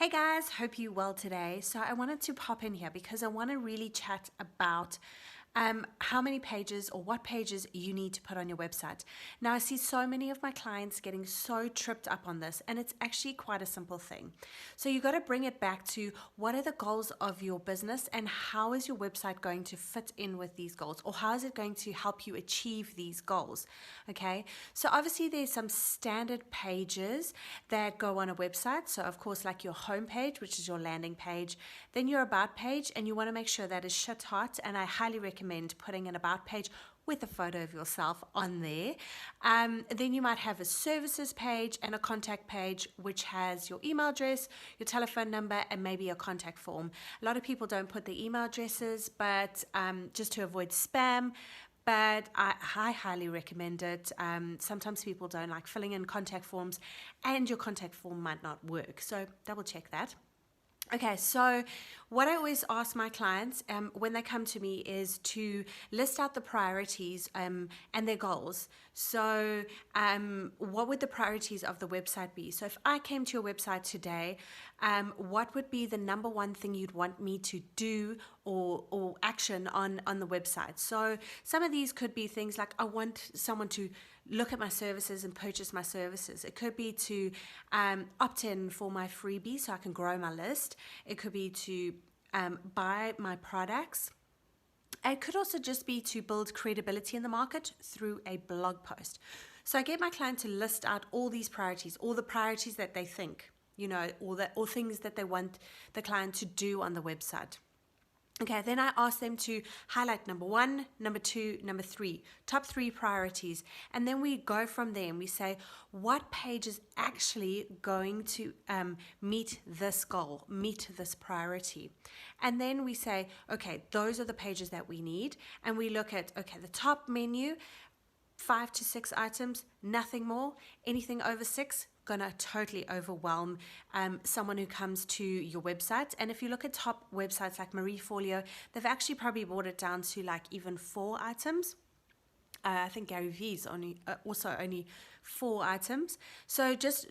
Hey guys, hope you well today. So I wanted to pop in here because I want to really chat about how many pages or what pages you need to put on your website. Now I see so many of my clients getting so tripped up on this, and it's actually quite a simple thing. So you got to bring it back to what are the goals of your business and how is your website going to fit in with these goals, or how is it going to help you achieve these goals? Okay, so obviously there's some standard pages that go on a website. So of course, like your home page, which is your landing page, then your about page, and you want to make sure that is shit hot, and I highly recommend putting an about page with a photo of yourself on there. Then you might have a services page and a contact page, which has your email address, your telephone number, and maybe a contact form. A lot of people don't put the email addresses, but just to avoid spam. But I highly recommend it. Sometimes people don't like filling in contact forms, and your contact form might not work. So double check that. Okay, so what I always ask my clients when they come to me is to list out the priorities and their goals. So what would the priorities of the website be? So if I came to your website today, what would be the number one thing you'd want me to do or action on the website? So some of these could be things like I want someone to look at my services and purchase my services. It could be to opt in for my freebie so I can grow my list. It could be to buy my products. It could also just be to build credibility in the market through a blog post. So I get my client to list out all these priorities, all the priorities that they think, or things that they want the client to do on the website. Okay, then I ask them to highlight number 1, number 2, number 3, top 3 priorities. And then we go from there and we say, what page is actually going to meet this goal, meet this priority? And then we say, okay, those are the pages that we need. And we look at, okay, the top menu, 5 to 6 items, nothing more. Anything over 6, gonna totally overwhelm someone who comes to your website. And if you look at top websites like Marie Forleo, they've actually probably brought it down to like even 4 items. I think Gary Vee's also only 4 items. So just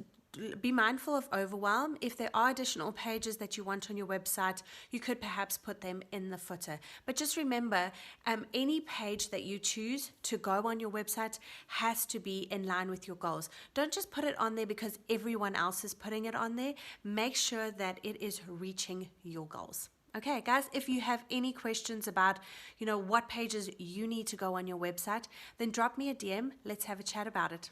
be mindful of overwhelm. If there are additional pages that you want on your website, you could perhaps put them in the footer. But just remember, any page that you choose to go on your website has to be in line with your goals. Don't just put it on there because everyone else is putting it on there. Make sure that it is reaching your goals. Okay, guys, if you have any questions about, what pages you need to go on your website, then drop me a DM. Let's have a chat about it.